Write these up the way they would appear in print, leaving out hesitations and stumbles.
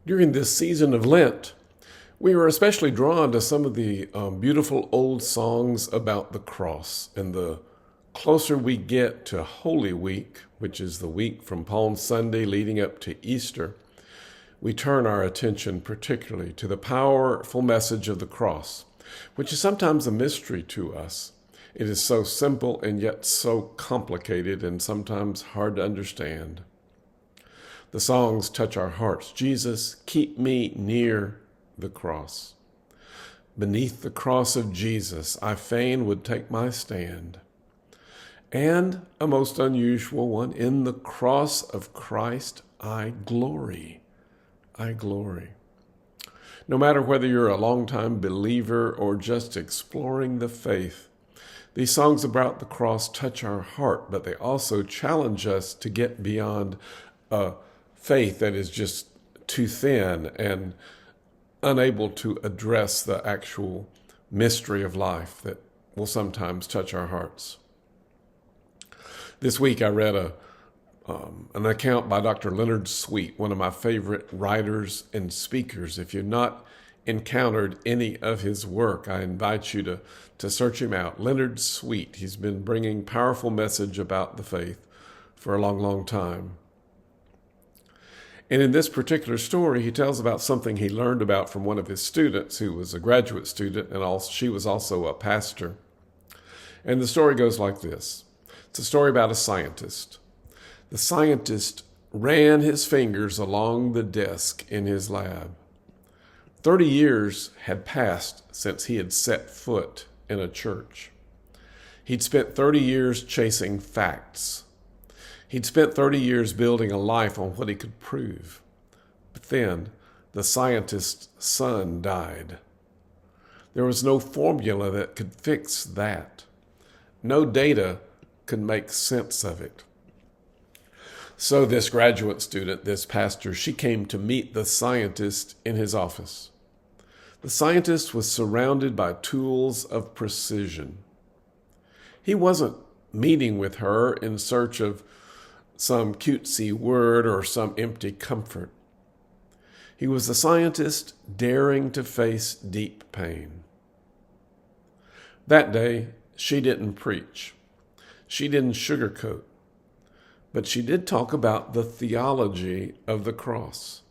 During this season of Lent, we were especially drawn to some of the beautiful old songs about the cross. And the closer we get to Holy Week, which is the week from Palm Sunday leading up to Easter, we turn our attention particularly to the powerful message of the cross, which is sometimes a mystery to us. It is so simple and yet so complicated and sometimes hard to understand. The songs touch our hearts. Jesus, keep me near the cross. Beneath the cross of Jesus, I fain would take my stand. And a most unusual one, in the cross of Christ, I glory. I glory. No matter whether you're a longtime believer or just exploring the faith, these songs about the cross touch our heart, but they also challenge us to get beyond a faith that is just too thin and unable to address the actual mystery of life that will sometimes touch our hearts. This week I read an account by Dr. Leonard Sweet, one of my favorite writers and speakers. If you've not encountered any of his work, I invite you to search him out. Leonard Sweet. He's been bringing powerful message about the faith for a long, long time. And in this particular story, he tells about something he learned about from one of his students who was a graduate student, and she was also a pastor. And the story goes like this. It's a story about a scientist. The scientist ran his fingers along the desk in his lab. 30 years had passed since he had set foot in a church. He'd spent 30 years chasing facts. He'd spent 30 years building a life on what he could prove. But then the scientist's son died. There was no formula that could fix that. No data could make sense of it. So this graduate student, this pastor, she came to meet the scientist in his office. The scientist was surrounded by tools of precision. He wasn't meeting with her in search of some cutesy word or some empty comfort. He was a scientist daring to face deep pain. That day, she didn't preach. She didn't sugarcoat. But she did talk about the theology of the cross.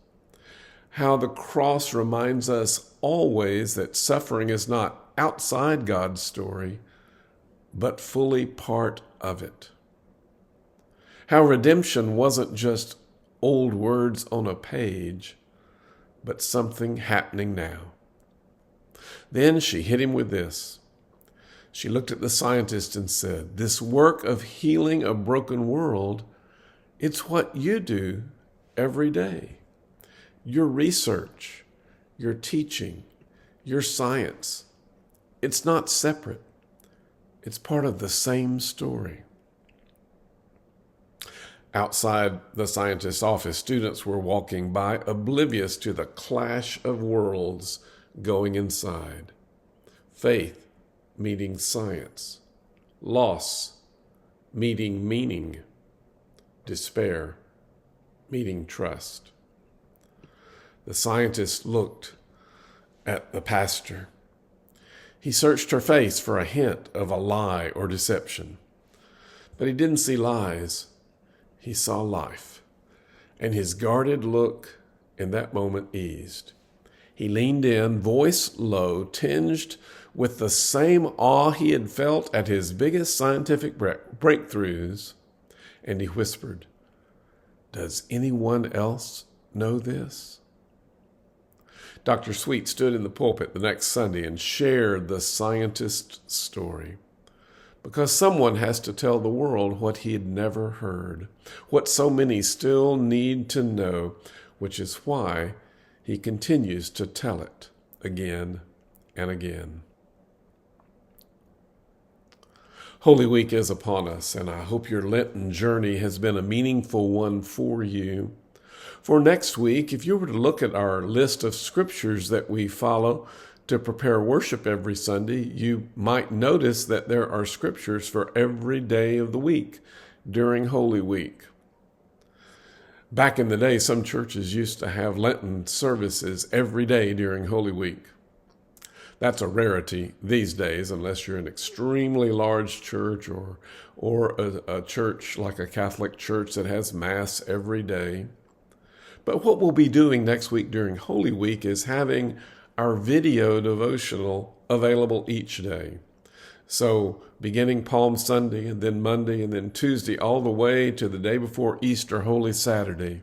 How the cross reminds us always that suffering is not outside God's story, but fully part of it. How redemption wasn't just old words on a page, but something happening now. Then she hit him with this. She looked at the scientist and said, "This work of healing a broken world, it's what you do every day. Your research, your teaching, your science, it's not separate. It's part of the same story." Outside the scientist's office, students were walking by, oblivious to the clash of worlds going inside. Faith meeting science, loss meeting meaning, despair meeting trust. The scientist looked at the pastor. He searched her face for a hint of a lie or deception, but he didn't see lies. He saw life, and his guarded look in that moment eased. He leaned in, voice low, tinged with the same awe he had felt at his biggest scientific breakthroughs, and he whispered, "Does anyone else know this?" Dr. Sweet stood in the pulpit the next Sunday and shared the scientist's story. Because someone has to tell the world what he had never heard, what so many still need to know, which is why he continues to tell it again and again. Holy Week is upon us, and I hope your Lenten journey has been a meaningful one for you. For next week, if you were to look at our list of scriptures that we follow to prepare worship every Sunday, you might notice that there are scriptures for every day of the week during Holy Week. Back in the day, some churches used to have Lenten services every day during Holy Week. That's a rarity these days, unless you're an extremely large church or a church like a Catholic church that has Mass every day. But what we'll be doing next week during Holy Week is having our video devotional available each day. So beginning Palm Sunday and then Monday and then Tuesday all the way to the day before Easter, Holy Saturday,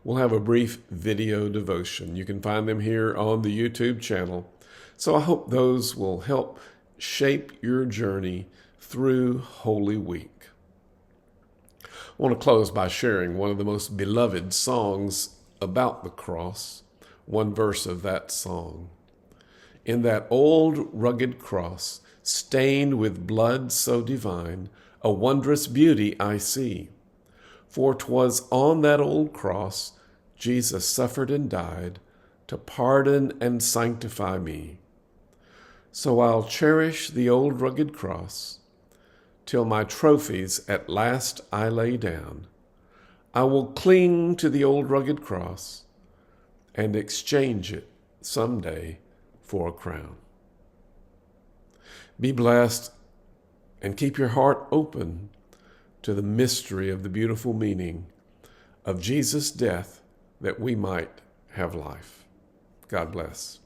we'll have a brief video devotion. You can find them here on the YouTube channel. So I hope those will help shape your journey through Holy Week. I want to close by sharing one of the most beloved songs about the cross, one verse of that song. In that old rugged cross, stained with blood so divine, a wondrous beauty I see. For 'twas on that old cross Jesus suffered and died to pardon and sanctify me. So I'll cherish the old rugged cross till my trophies at last I lay down. I will cling to the old rugged cross and exchange it someday for a crown. Be blessed and keep your heart open to the mystery of the beautiful meaning of Jesus' death that we might have life. God bless.